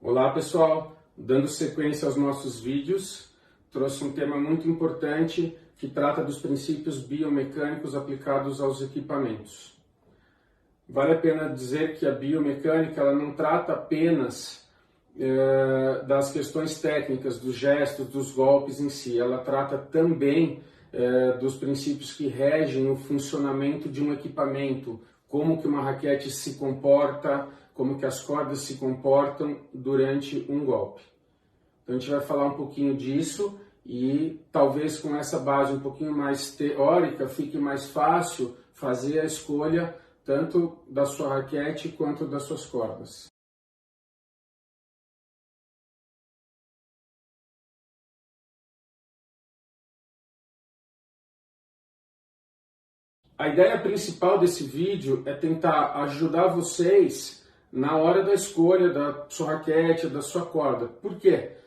Olá pessoal, dando sequência aos nossos vídeos, trouxe um tema muito importante que trata dos princípios biomecânicos aplicados aos equipamentos. Vale a pena dizer que a biomecânica ela não trata apenas das questões técnicas, dos gestos, dos golpes em si, ela trata também dos princípios que regem o funcionamento de um equipamento, como que uma raquete se comporta, como que as cordas se comportam durante um golpe. Então a gente vai falar um pouquinho disso e talvez com essa base um pouquinho mais teórica fique mais fácil fazer a escolha tanto da sua raquete quanto das suas cordas. A ideia principal desse vídeo é tentar ajudar vocês na hora da escolha da sua raquete, da sua corda. Por quê?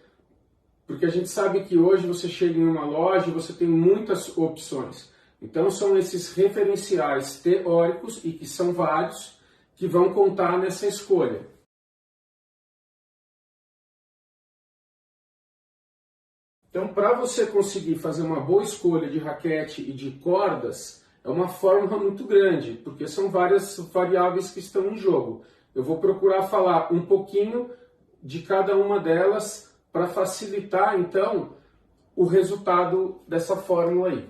Porque a gente sabe que hoje você chega em uma loja e você tem muitas opções. Então são esses referenciais teóricos, e que são vários, que vão contar nessa escolha. Então, para você conseguir fazer uma boa escolha de raquete e de cordas, é uma fórmula muito grande, porque são várias variáveis que estão em jogo. Eu vou procurar falar um pouquinho de cada uma delas para facilitar, então, o resultado dessa fórmula aí.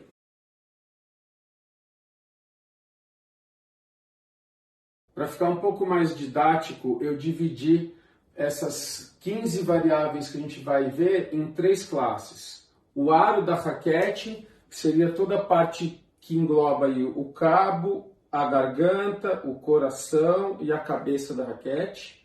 Para ficar um pouco mais didático, eu dividi essas 15 variáveis que a gente vai ver em 3 classes. O aro da raquete, que seria toda a parte que engloba aí o cabo, a garganta, o coração e a cabeça da raquete.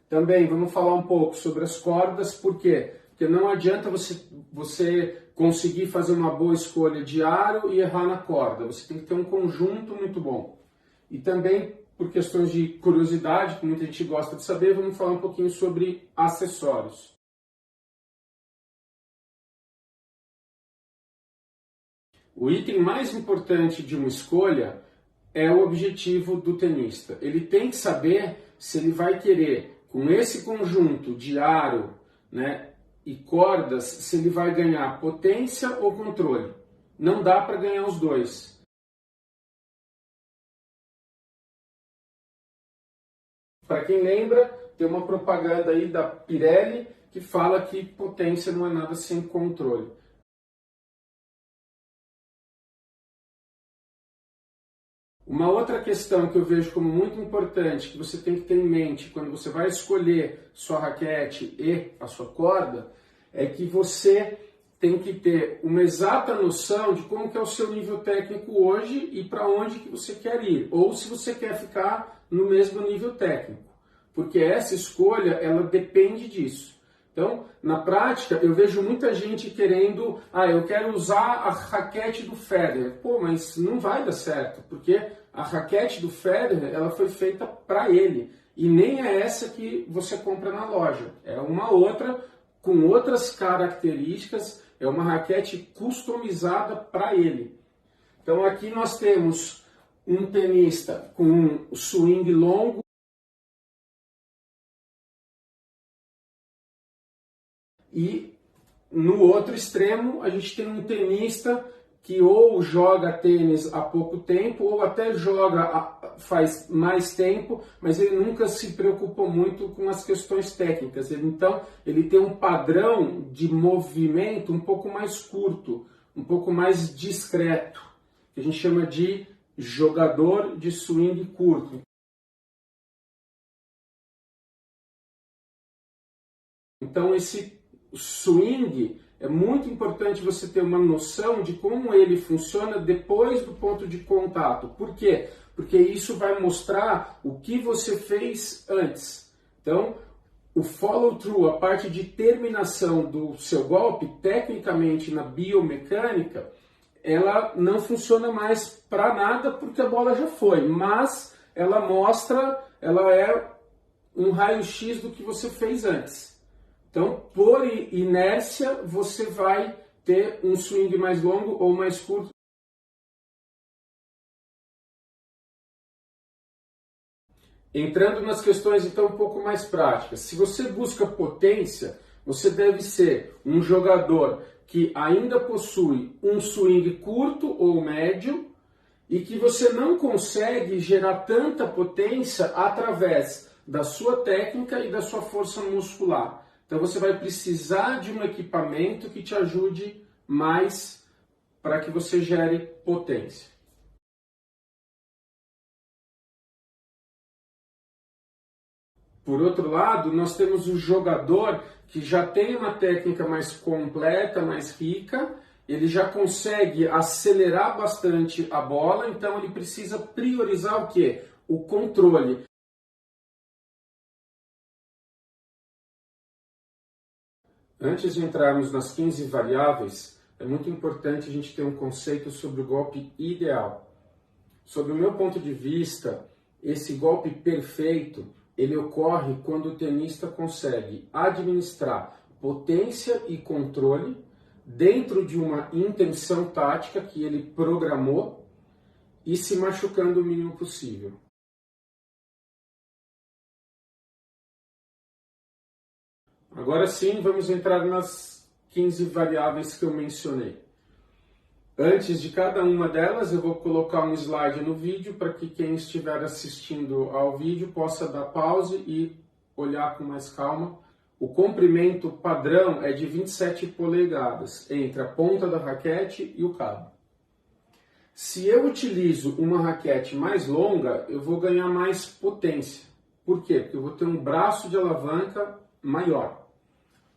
Também vamos falar um pouco sobre as cordas, por quê? Porque não adianta você conseguir fazer uma boa escolha de aro e errar na corda, você tem que ter um conjunto muito bom. E também, por questões de curiosidade, que muita gente gosta de saber, vamos falar um pouquinho sobre acessórios. O item mais importante de uma escolha é o objetivo do tenista. Ele tem que saber se ele vai querer, com esse conjunto de aro, né, e cordas, se ele vai ganhar potência ou controle. Não dá para ganhar os dois. Para quem lembra, tem uma propaganda aí da Pirelli que fala que potência não é nada sem controle. Uma outra questão que eu vejo como muito importante, que você tem que ter em mente quando você vai escolher sua raquete e a sua corda, é que você tem que ter uma exata noção de como que é o seu nível técnico hoje e para onde que você quer ir, ou se você quer ficar no mesmo nível técnico, porque essa escolha ela depende disso. Então, na prática, eu vejo muita gente querendo, eu quero usar a raquete do Federer. Pô, mas não vai dar certo, porque a raquete do Federer, ela foi feita para ele. E nem é essa que você compra na loja. É uma outra, com outras características, é uma raquete customizada para ele. Então, aqui nós temos um tenista com um swing longo, e no outro extremo a gente tem um tenista que ou joga tênis há pouco tempo ou até joga faz mais tempo, mas ele nunca se preocupou muito com as questões técnicas. Então ele tem um padrão de movimento um pouco mais curto, um pouco mais discreto, que a gente chama de jogador de swing curto. Então esse swing, é muito importante você ter uma noção de como ele funciona depois do ponto de contato. Por quê? Porque isso vai mostrar o que você fez antes. Então, o follow-through, a parte de terminação do seu golpe, tecnicamente na biomecânica, ela não funciona mais para nada porque a bola já foi, mas ela mostra, ela é um raio-x do que você fez antes. Então, por inércia, você vai ter um swing mais longo ou mais curto. Entrando nas questões então um pouco mais práticas, se você busca potência, você deve ser um jogador que ainda possui um swing curto ou médio e que você não consegue gerar tanta potência através da sua técnica e da sua força muscular. Então você vai precisar de um equipamento que te ajude mais para que você gere potência. Por outro lado, nós temos o jogador que já tem uma técnica mais completa, mais rica, ele já consegue acelerar bastante a bola, então ele precisa priorizar o quê? O controle. Antes de entrarmos nas 15 variáveis, é muito importante a gente ter um conceito sobre o golpe ideal. Sob o meu ponto de vista, esse golpe perfeito, ele ocorre quando o tenista consegue administrar potência e controle dentro de uma intenção tática que ele programou e se machucando o mínimo possível. Agora sim, vamos entrar nas 15 variáveis que eu mencionei. Antes de cada uma delas, eu vou colocar um slide no vídeo para que quem estiver assistindo ao vídeo possa dar pause e olhar com mais calma. O comprimento padrão é de 27 polegadas entre a ponta da raquete e o cabo. Se eu utilizo uma raquete mais longa, eu vou ganhar mais potência. Por quê? Porque eu vou ter um braço de alavanca maior.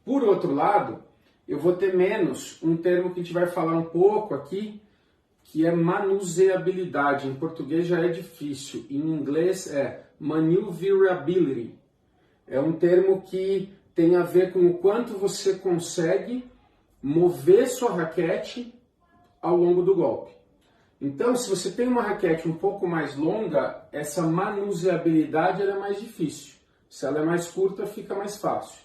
Por outro lado, eu vou ter menos um termo que a gente vai falar um pouco aqui, que é manuseabilidade. Em português já é difícil, em inglês é maneuverability. É um termo que tem a ver com o quanto você consegue mover sua raquete ao longo do golpe. Então, se você tem uma raquete um pouco mais longa, essa manuseabilidade é mais difícil. Se ela é mais curta, fica mais fácil.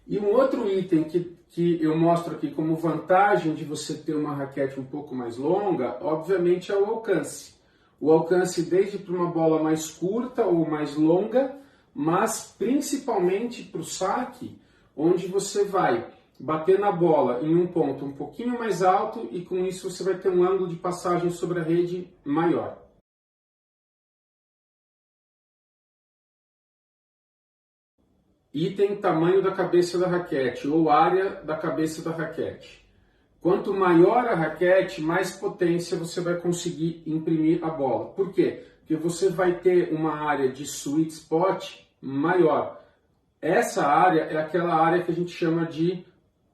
E um outro item que eu mostro aqui como vantagem de você ter uma raquete um pouco mais longa, obviamente é o alcance. O alcance desde para uma bola mais curta ou mais longa, mas principalmente para o saque, onde você vai bater na bola em um ponto um pouquinho mais alto e com isso você vai ter um ângulo de passagem sobre a rede maior. Item tamanho da cabeça da raquete ou área da cabeça da raquete. Quanto maior a raquete, mais potência você vai conseguir imprimir a bola. Por quê? Porque você vai ter uma área de sweet spot maior. Essa área é aquela área que a gente chama de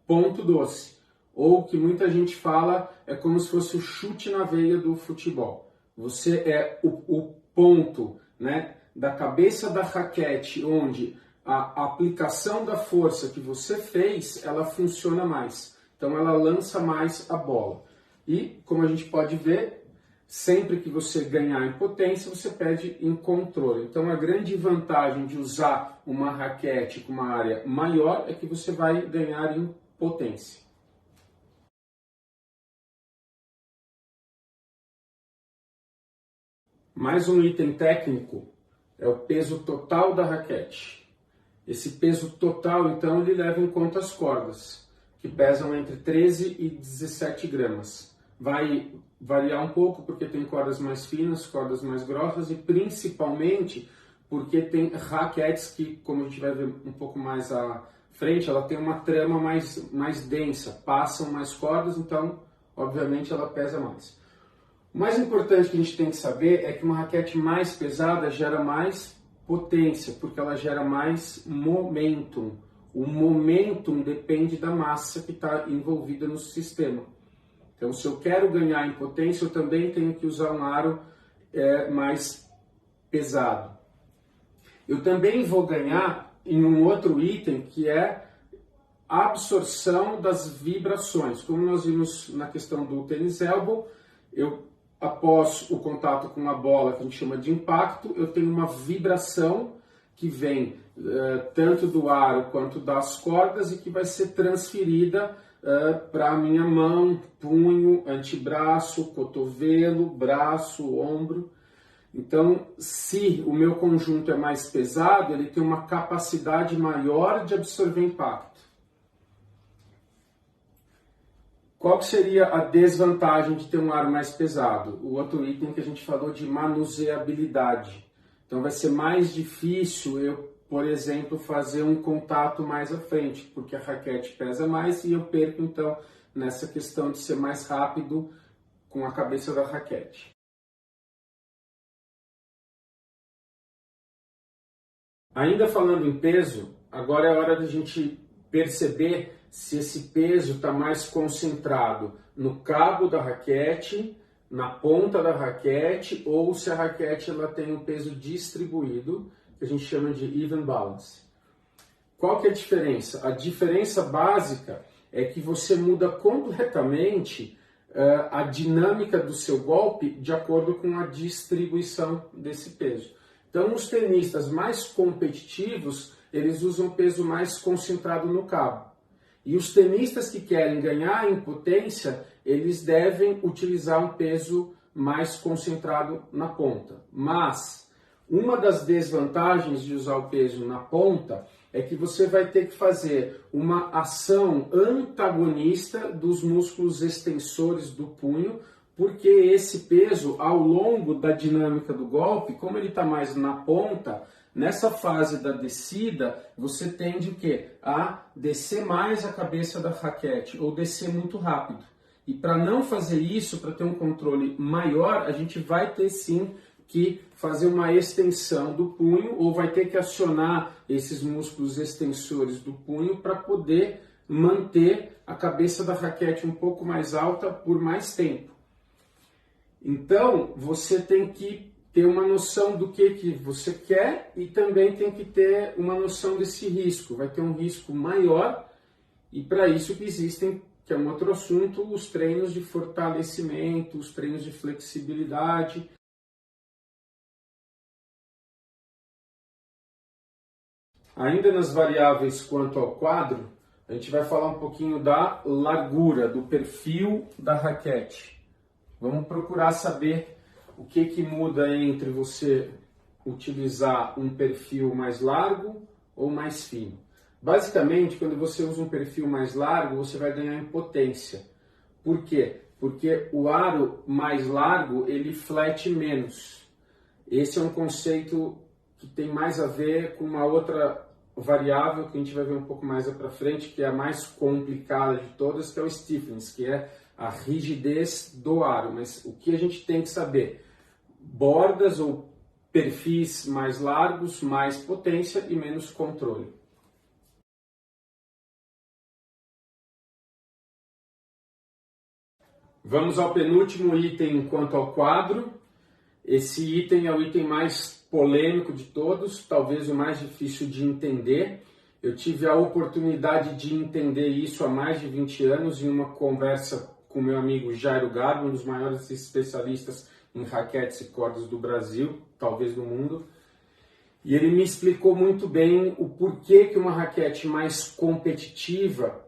ponto doce, ou que muita gente fala é como se fosse o chute na veia do futebol. Você é o ponto, né, da cabeça da raquete onde a aplicação da força que você fez, ela funciona mais. Então ela lança mais a bola. E, como a gente pode ver, sempre que você ganhar em potência, você perde em controle. Então a grande vantagem de usar uma raquete com uma área maior é que você vai ganhar em potência. Mais um item técnico é o peso total da raquete. Esse peso total, então, ele leva em conta as cordas, que pesam entre 13 e 17 gramas. Vai variar um pouco porque tem cordas mais finas, cordas mais grossas e principalmente porque tem raquetes que, como a gente vai ver um pouco mais à frente, ela tem uma trama mais densa, passam mais cordas, então, obviamente, ela pesa mais. O mais importante que a gente tem que saber é que uma raquete mais pesada gera mais potência, porque ela gera mais momentum. O momentum depende da massa que está envolvida no sistema. Então, se eu quero ganhar em potência, eu também tenho que usar um aro mais pesado. Eu também vou ganhar em um outro item, que é a absorção das vibrações. Como nós vimos na questão do tênis elbow, após o contato com a bola, que a gente chama de impacto, eu tenho uma vibração que vem tanto do aro quanto das cordas e que vai ser transferida para a minha mão, punho, antebraço, cotovelo, braço, ombro. Então, se o meu conjunto é mais pesado, ele tem uma capacidade maior de absorver impacto. Qual que seria a desvantagem de ter um aro mais pesado? O outro item que a gente falou de manuseabilidade. Então vai ser mais difícil eu, por exemplo, fazer um contato mais à frente, porque a raquete pesa mais e eu perco então nessa questão de ser mais rápido com a cabeça da raquete. Ainda falando em peso, agora é hora da gente perceber se esse peso está mais concentrado no cabo da raquete, na ponta da raquete, ou se a raquete ela tem um peso distribuído, que a gente chama de even balance. Qual que é a diferença? A diferença básica é que você muda completamente a dinâmica do seu golpe de acordo com a distribuição desse peso. Então, os tenistas mais competitivos, eles usam peso mais concentrado no cabo. E os tenistas que querem ganhar em potência, eles devem utilizar um peso mais concentrado na ponta. Mas, uma das desvantagens de usar o peso na ponta é que você vai ter que fazer uma ação antagonista dos músculos extensores do punho, porque esse peso, ao longo da dinâmica do golpe, como ele está mais na ponta, nessa fase da descida, você tende o quê? A descer mais a cabeça da raquete, ou descer muito rápido. E para não fazer isso, para ter um controle maior, a gente vai ter sim que fazer uma extensão do punho, ou vai ter que acionar esses músculos extensores do punho para poder manter a cabeça da raquete um pouco mais alta por mais tempo. Então, você tem que ter uma noção do que você quer e também tem que ter uma noção desse risco. Vai ter um risco maior e para isso que existem, que é um outro assunto, os treinos de fortalecimento, os treinos de flexibilidade. Ainda nas variáveis quanto ao quadro, a gente vai falar um pouquinho da largura, do perfil da raquete. Vamos procurar saber o que muda entre você utilizar um perfil mais largo ou mais fino. Basicamente, quando você usa um perfil mais largo, você vai ganhar em potência. Por quê? Porque o aro mais largo, ele flete menos. Esse é um conceito que tem mais a ver com uma outra variável que a gente vai ver um pouco mais para frente, que é a mais complicada de todas, que é o stiffness, que é a rigidez do aro. Mas o que a gente tem que saber? Bordas ou perfis mais largos, mais potência e menos controle. Vamos ao penúltimo item quanto ao quadro. Esse item é o item mais polêmico de todos, talvez o mais difícil de entender. Eu tive a oportunidade de entender isso há mais de 20 anos em uma conversa com meu amigo Jairo Garbo, um dos maiores especialistas em raquetes e cordas do Brasil, talvez do mundo. E ele me explicou muito bem o porquê que uma raquete mais competitiva,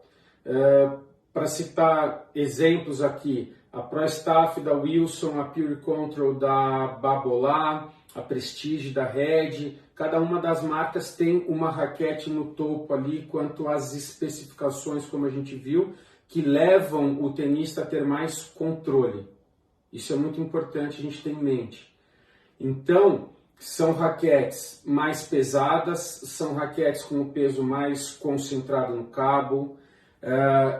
para citar exemplos aqui, a Pro Staff da Wilson, a Pure Control da Babolat, a Prestige da Red, cada uma das marcas tem uma raquete no topo ali quanto às especificações, como a gente viu, que levam o tenista a ter mais controle. Isso é muito importante a gente ter em mente. Então, são raquetes mais pesadas, são raquetes com o peso mais concentrado no cabo,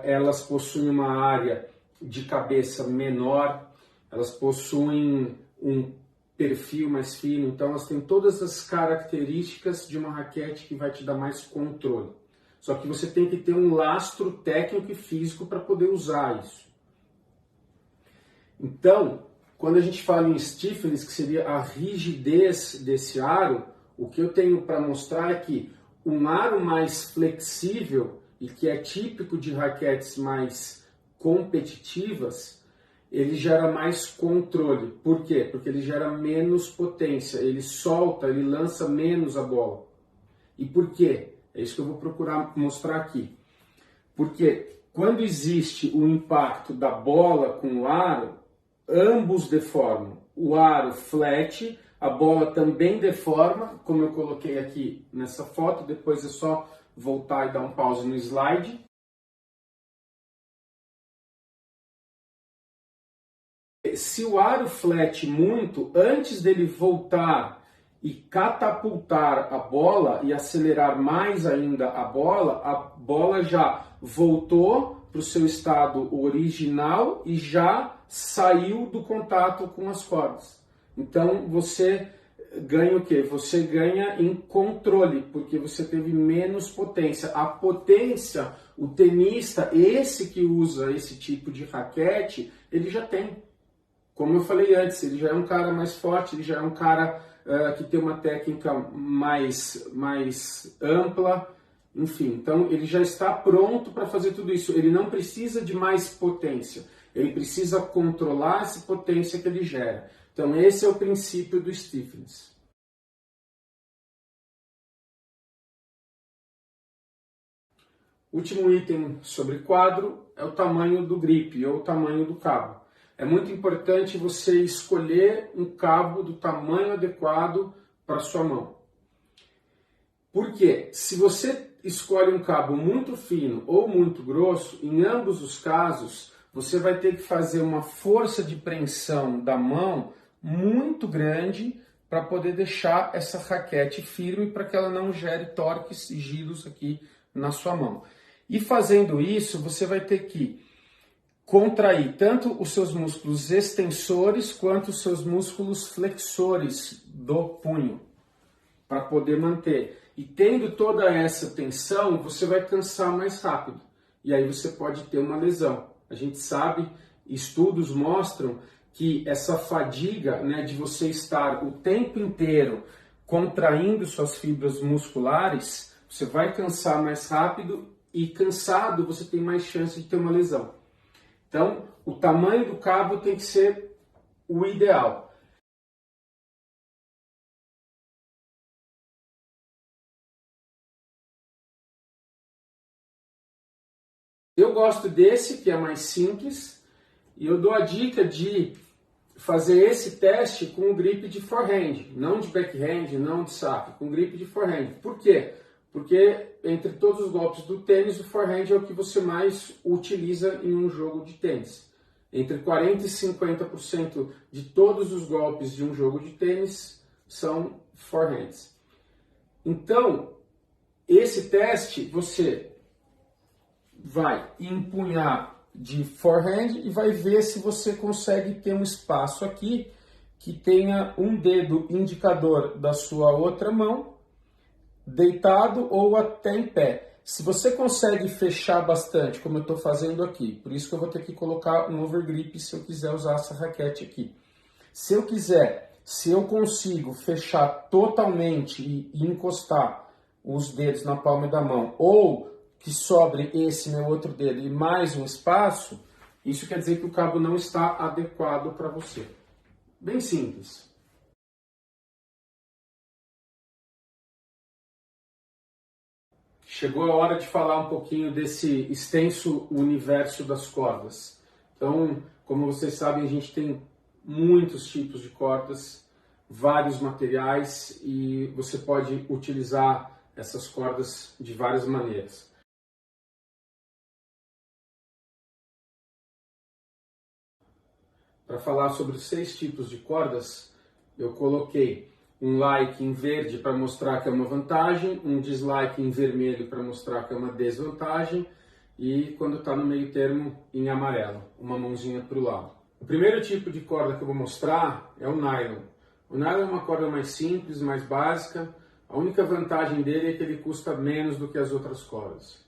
elas possuem uma área de cabeça menor, elas possuem um perfil mais fino, então elas têm todas as características de uma raquete que vai te dar mais controle. Só que você tem que ter um lastro técnico e físico para poder usar isso. Então, quando a gente fala em stiffness, que seria a rigidez desse aro, o que eu tenho para mostrar é que um aro mais flexível e que é típico de raquetes mais competitivas, ele gera mais controle. Por quê? Porque ele gera menos potência, ele solta, ele lança menos a bola. E por quê? É isso que eu vou procurar mostrar aqui. Porque quando existe o impacto da bola com o aro, ambos deformam. O aro flete, a bola também deforma, como eu coloquei aqui nessa foto, depois é só voltar e dar um pause no slide. Se o aro flete muito, antes dele voltar e catapultar a bola e acelerar mais ainda a bola já voltou para o seu estado original e já saiu do contato com as cordas. Então você ganha o quê? Você ganha em controle, porque você teve menos potência. A potência, o tenista, esse que usa esse tipo de raquete, ele já tem. Como eu falei antes, ele já é um cara mais forte, ele já é um cara que tem uma técnica mais ampla, enfim. Então, ele já está pronto para fazer tudo isso. Ele não precisa de mais potência. Ele precisa controlar essa potência que ele gera. Então, esse é o princípio do stiffness. Último item sobre quadro é o tamanho do grip ou o tamanho do cabo. É muito importante você escolher um cabo do tamanho adequado para sua mão. Por quê? Se você escolhe um cabo muito fino ou muito grosso, em ambos os casos, você vai ter que fazer uma força de preensão da mão muito grande para poder deixar essa raquete firme para que ela não gere torques e giros aqui na sua mão. E fazendo isso, você vai ter que contrair tanto os seus músculos extensores quanto os seus músculos flexores do punho para poder manter. E tendo toda essa tensão, você vai cansar mais rápido. E aí você pode ter uma lesão. A gente sabe, estudos mostram que essa fadiga, né, de você estar o tempo inteiro contraindo suas fibras musculares, você vai cansar mais rápido e cansado você tem mais chance de ter uma lesão. Então, o tamanho do cabo tem que ser o ideal. Eu gosto desse, que é mais simples, e eu dou a dica de fazer esse teste com o grip de forehand, não de backhand, não de saque, com grip de forehand. Por quê? Porque entre todos os golpes do tênis, o forehand é o que você mais utiliza em um jogo de tênis. Entre 40% e 50% de todos os golpes de um jogo de tênis são forehands. Então, esse teste você vai empunhar de forehand e vai ver se você consegue ter um espaço aqui que tenha um dedo indicador da sua outra mão deitado ou até em pé. Se você consegue fechar bastante, como eu estou fazendo aqui, por isso que eu vou ter que colocar um overgrip se eu quiser usar essa raquete aqui. Se eu consigo fechar totalmente e encostar os dedos na palma da mão, ou que sobre esse meu outro dedo e mais um espaço, isso quer dizer que o cabo não está adequado para você. Bem simples. Chegou a hora de falar um pouquinho desse extenso universo das cordas. Então, como vocês sabem, a gente tem muitos tipos de cordas, vários materiais e você pode utilizar essas cordas de várias maneiras. Para falar sobre os 6 tipos de cordas, eu coloquei um like em verde para mostrar que é uma vantagem, um dislike em vermelho para mostrar que é uma desvantagem e quando está no meio termo em amarelo, uma mãozinha para o lado. O primeiro tipo de corda que eu vou mostrar é o nylon. O nylon é uma corda mais simples, mais básica. A única vantagem dele é que ele custa menos do que as outras cordas.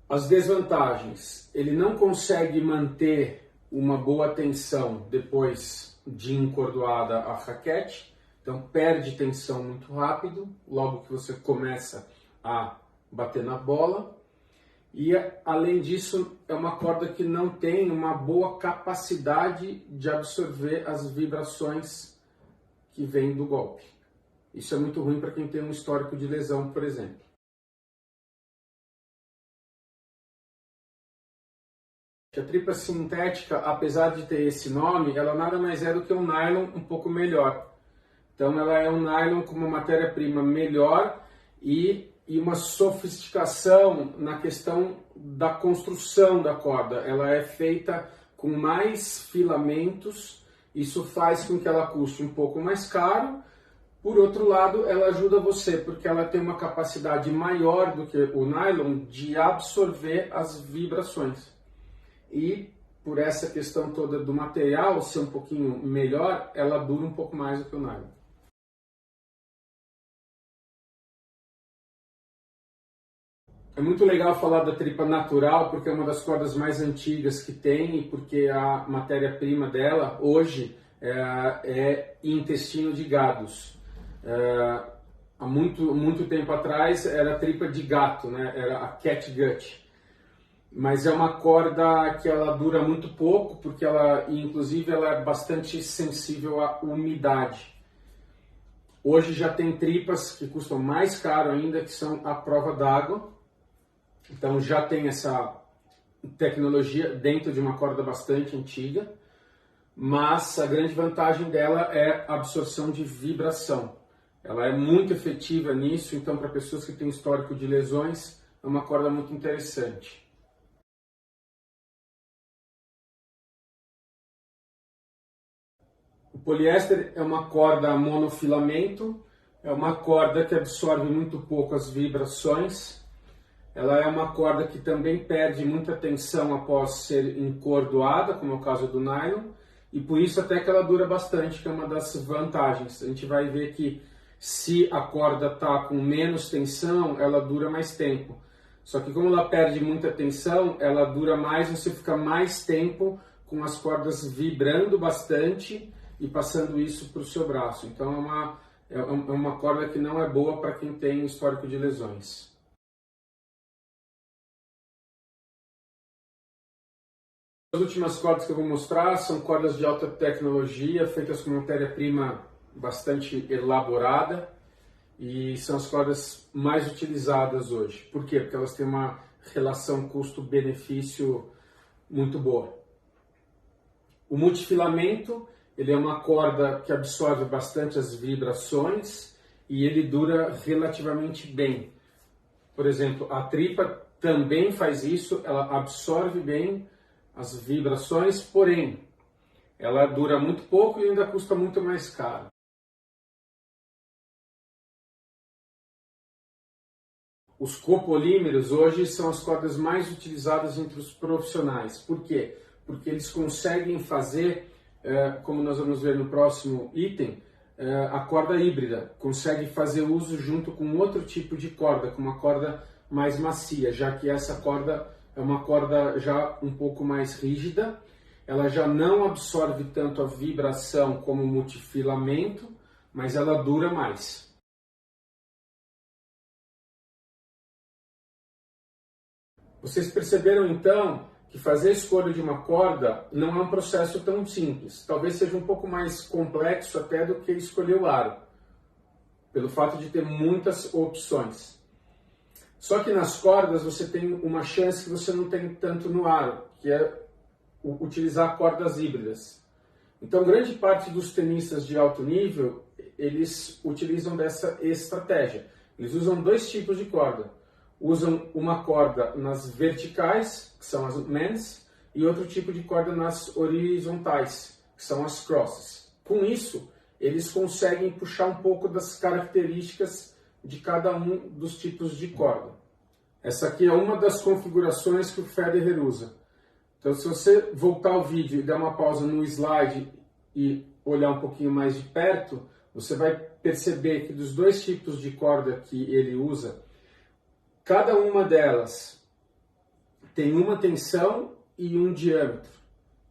As desvantagens, ele não consegue manter uma boa tensão depois de encordoada a raquete, então perde tensão muito rápido, logo que você começa a bater na bola. E além disso, é uma corda que não tem uma boa capacidade de absorver as vibrações que vêm do golpe. Isso é muito ruim para quem tem um histórico de lesão, por exemplo. A tripa sintética, apesar de ter esse nome, ela nada mais é do que um nylon um pouco melhor. Então ela é um nylon com uma matéria-prima melhor e uma sofisticação na questão da construção da corda. Ela é feita com mais filamentos, isso faz com que ela custe um pouco mais caro. Por outro lado, ela ajuda você, porque ela tem uma capacidade maior do que o nylon de absorver as vibrações. E por essa questão toda do material ser um pouquinho melhor, ela dura um pouco mais do que o nylon. É muito legal falar da tripa natural, porque é uma das cordas mais antigas que tem e porque a matéria-prima dela hoje é intestino de gados. Há muito tempo atrás era a tripa de gato, né? Era a catgut. Mas é uma corda que ela dura muito pouco, porque inclusive ela é bastante sensível à umidade. Hoje já tem tripas que custam mais caro ainda, que são à prova d'água. Então já tem essa tecnologia dentro de uma corda bastante antiga, mas a grande vantagem dela é a absorção de vibração. Ela é muito efetiva nisso, então para pessoas que têm histórico de lesões, é uma corda muito interessante. O poliéster é uma corda monofilamento, é uma corda que absorve muito pouco as vibrações. Ela é uma corda que também perde muita tensão após ser encordoada, como é o caso do nylon, e por isso até que ela dura bastante, que é uma das vantagens. A gente vai ver que se a corda está com menos tensão, ela dura mais tempo. Só que como ela perde muita tensão, ela dura mais, você fica mais tempo com as cordas vibrando bastante e passando isso para o seu braço. Então é uma corda que não é boa para quem tem histórico de lesões. As últimas cordas que eu vou mostrar são cordas de alta tecnologia, feitas com matéria-prima bastante elaborada, e são as cordas mais utilizadas hoje. Por quê? Porque elas têm uma relação custo-benefício muito boa. O multifilamento, ele é uma corda que absorve bastante as vibrações e ele dura relativamente bem. Por exemplo, a tripa também faz isso, ela absorve bem as vibrações, porém, ela dura muito pouco e ainda custa muito mais caro. Os copolímeros hoje são as cordas mais utilizadas entre os profissionais. Por quê? Porque eles conseguem fazer, como nós vamos ver no próximo item, a corda híbrida. Consegue fazer uso junto com outro tipo de corda, com uma corda mais macia, já que essa corda é uma corda já um pouco mais rígida, ela já não absorve tanto a vibração como o multifilamento, mas ela dura mais. Vocês perceberam então que fazer a escolha de uma corda não é um processo tão simples. Talvez seja um pouco mais complexo até do que escolher o aro, pelo fato de ter muitas opções. Só que nas cordas você tem uma chance que você não tem tanto no aro, que é utilizar cordas híbridas. Então, grande parte dos tenistas de alto nível, eles utilizam dessa estratégia. Eles usam dois tipos de corda. Usam uma corda nas verticais, que são as mans, e outro tipo de corda nas horizontais, que são as crosses. Com isso, eles conseguem puxar um pouco das características de cada um dos tipos de corda. Essa aqui é uma das configurações que o Federer usa. Então, se você voltar ao vídeo e dar uma pausa no slide e olhar um pouquinho mais de perto, você vai perceber que dos dois tipos de corda que ele usa, cada uma delas tem uma tensão e um diâmetro.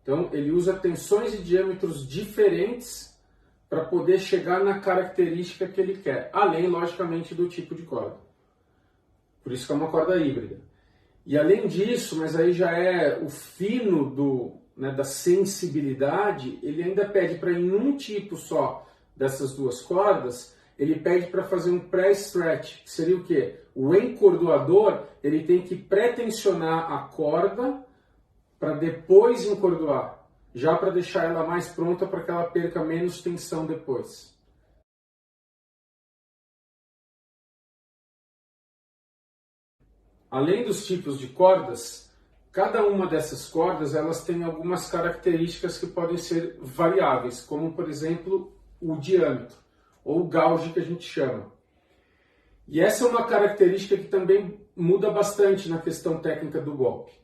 Então, ele usa tensões e diâmetros diferentes para poder chegar na característica que ele quer, além, logicamente, do tipo de corda. Por isso que é uma corda híbrida. E além disso, mas aí já é o fino da sensibilidade, ele ainda pede para em um tipo só dessas duas cordas, ele pede para fazer um pré-stretch, que seria o quê? O encordoador, ele tem que pré-tensionar a corda para depois encordoar, já para deixar ela mais pronta para que ela perca menos tensão depois. Além dos tipos de cordas, cada uma dessas cordas elas tem algumas características que podem ser variáveis, como por exemplo o diâmetro, ou o gauge que a gente chama. E essa é uma característica que também muda bastante na questão técnica do golpe.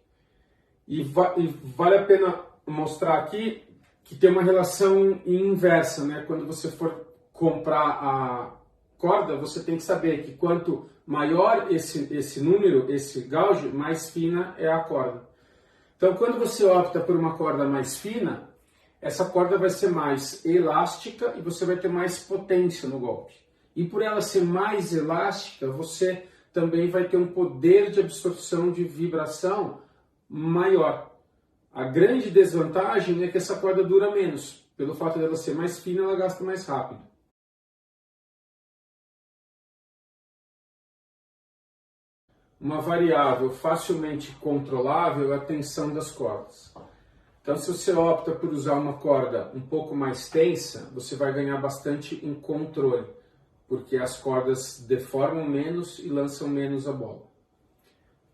E vale a pena mostrar aqui que tem uma relação inversa, né? Quando você for comprar a corda, você tem que saber que quanto maior esse número, esse gauge, mais fina é a corda. Então, quando você opta por uma corda mais fina, essa corda vai ser mais elástica e você vai ter mais potência no golpe. E por ela ser mais elástica, você também vai ter um poder de absorção de vibração maior. A grande desvantagem é que essa corda dura menos. Pelo fato dela ser mais fina, ela gasta mais rápido. Uma variável facilmente controlável é a tensão das cordas. Então, se você opta por usar uma corda um pouco mais tensa, você vai ganhar bastante em controle, porque as cordas deformam menos e lançam menos a bola.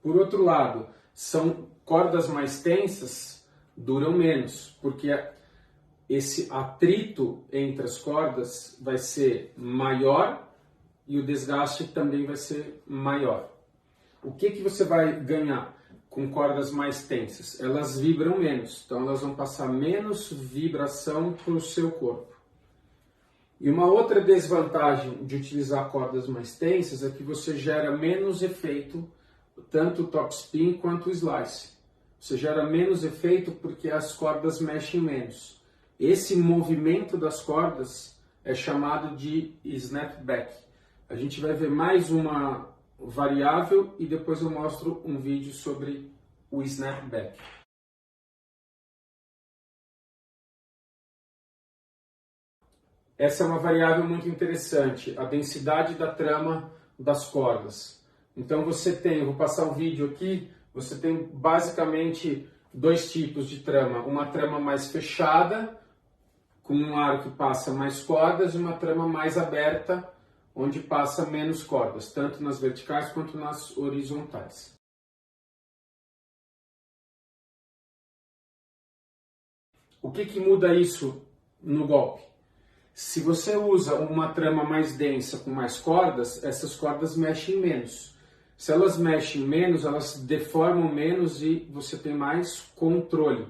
Por outro lado, são cordas mais tensas, duram menos, porque esse atrito entre as cordas vai ser maior e o desgaste também vai ser maior. O que você vai ganhar com cordas mais tensas? Elas vibram menos, então elas vão passar menos vibração para o seu corpo. E uma outra desvantagem de utilizar cordas mais tensas é que você gera menos efeito, tanto o topspin quanto o slice. Você gera menos efeito porque as cordas mexem menos. Esse movimento das cordas é chamado de snapback. A gente vai ver mais uma variável e depois eu mostro um vídeo sobre o snapback. Essa é uma variável muito interessante, a densidade da trama das cordas. Então você tem, eu vou passar um vídeo aqui, você tem basicamente dois tipos de trama. Uma trama mais fechada, com um ar que passa mais cordas, e uma trama mais aberta, onde passa menos cordas, tanto nas verticais quanto nas horizontais. O que muda isso no golpe? Se você usa uma trama mais densa com mais cordas, essas cordas mexem menos. Se elas mexem menos, elas deformam menos e você tem mais controle.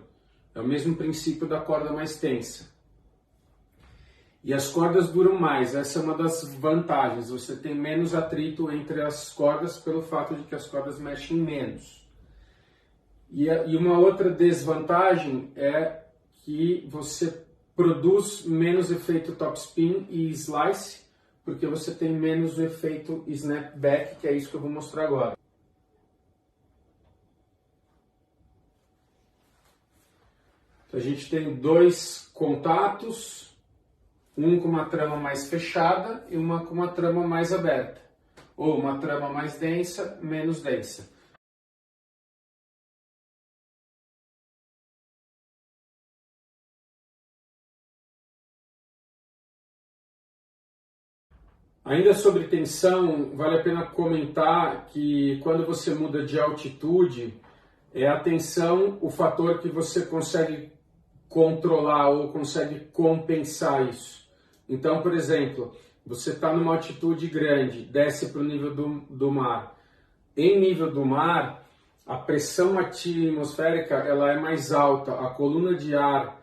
É o mesmo princípio da corda mais tensa. E as cordas duram mais, essa é uma das vantagens. Você tem menos atrito entre as cordas pelo fato de que as cordas mexem menos. E uma outra desvantagem é que você produz menos efeito topspin e slice, porque você tem menos o efeito snapback, que é isso que eu vou mostrar agora. Então, a gente tem dois contatos, um com uma trama mais fechada e uma com uma trama mais aberta, ou uma trama mais densa, menos densa. Ainda sobre tensão, vale a pena comentar que quando você muda de altitude, é a tensão o fator que você consegue controlar ou consegue compensar isso. Então, por exemplo, você está numa altitude grande, desce para o nível do mar. Em nível do mar, a pressão atmosférica ela é mais alta, a coluna de ar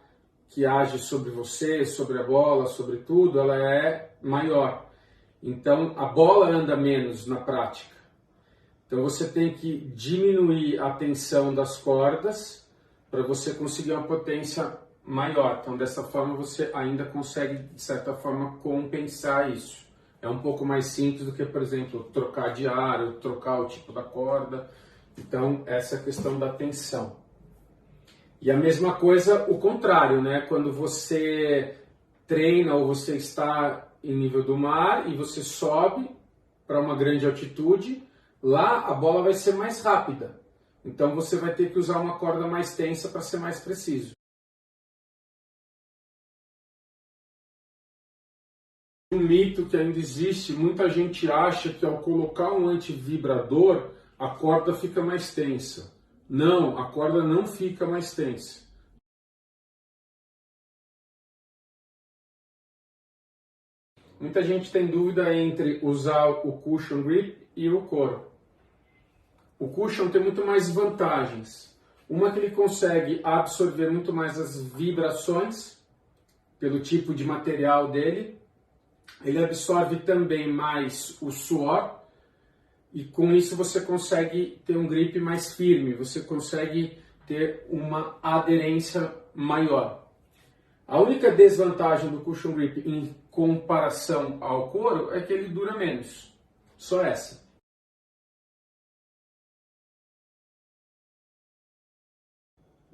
que age sobre você, sobre a bola, sobre tudo, ela é maior. Então, a bola anda menos na prática. Então, você tem que diminuir a tensão das cordas para você conseguir uma potência maior. Então, dessa forma, você ainda consegue, de certa forma, compensar isso. É um pouco mais simples do que, por exemplo, trocar de ar ou trocar o tipo da corda. Então, essa é a questão da tensão. E a mesma coisa, o contrário, né? Quando você treina ou você está em nível do mar e você sobe para uma grande altitude, lá a bola vai ser mais rápida, Então você vai ter que usar uma corda mais tensa para ser mais preciso. Um mito que ainda existe, muita gente acha que ao colocar um antivibrador, a corda fica mais tensa. Não, a corda não fica mais tensa. Muita gente tem dúvida entre usar o cushion grip e o couro. O cushion tem muito mais vantagens. Uma que ele consegue absorver muito mais as vibrações, pelo tipo de material dele. Ele absorve também mais o suor e com isso você consegue ter um grip mais firme, você consegue ter uma aderência maior. A única desvantagem do cushion grip em comparação ao couro é que ele dura menos. Só essa.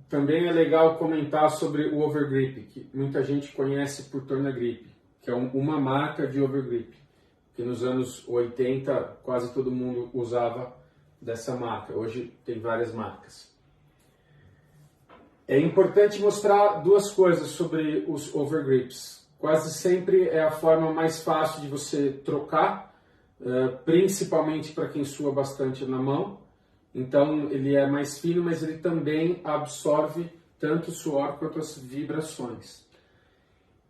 Também é legal comentar sobre o overgrip, que muita gente conhece por Tornagrip, que é uma marca de overgrip, que nos anos 80 quase todo mundo usava dessa marca. Hoje tem várias marcas. É importante mostrar duas coisas sobre os overgrips. Quase sempre é a forma mais fácil de você trocar, principalmente para quem sua bastante na mão. Então ele é mais fino, mas ele também absorve tanto o suor quanto as vibrações.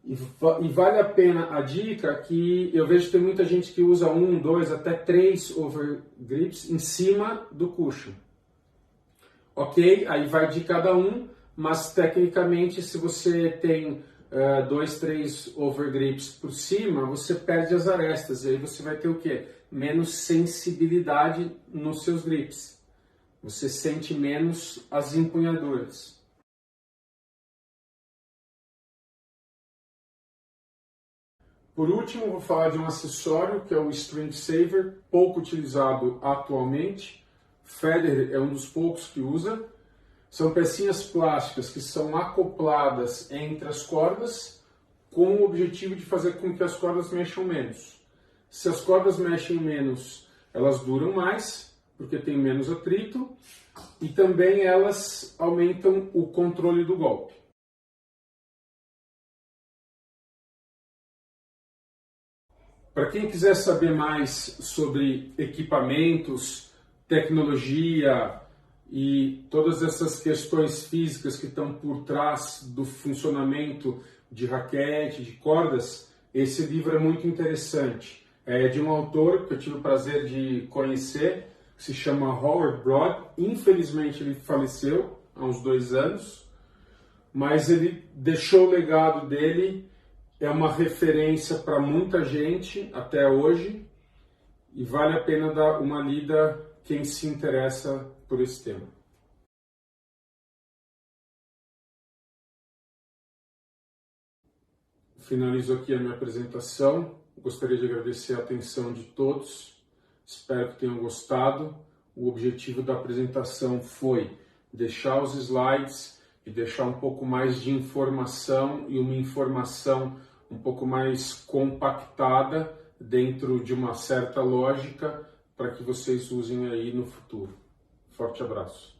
E vale a pena a dica que eu vejo que tem muita gente que usa 1, 2, até 3 overgrips em cima do cushion. Ok, aí vai de cada um, mas tecnicamente se você tem 2, 3 overgrips por cima, você perde as arestas. E aí você vai ter o quê? Menos sensibilidade nos seus grips. Você sente menos as empunhaduras. Por último, vou falar de um acessório que é o String Saver, pouco utilizado atualmente. Federer é um dos poucos que usa. São pecinhas plásticas que são acopladas entre as cordas com o objetivo de fazer com que as cordas mexam menos. Se as cordas mexem menos, elas duram mais, porque tem menos atrito, e também elas aumentam o controle do golpe. Para quem quiser saber mais sobre equipamentos, tecnologia e todas essas questões físicas que estão por trás do funcionamento de raquete, de cordas, esse livro é muito interessante. É de um autor que eu tive o prazer de conhecer, que se chama Howard Broad. Infelizmente ele faleceu há uns 2 anos, mas ele deixou o legado dele, é uma referência para muita gente até hoje e vale a pena dar uma lida quem se interessa por esse tema. Finalizo aqui a minha apresentação. Gostaria de agradecer a atenção de todos. Espero que tenham gostado. O objetivo da apresentação foi deixar os slides e deixar um pouco mais de informação e uma informação um pouco mais compactada dentro de uma certa lógica para que vocês usem aí no futuro. Forte abraço.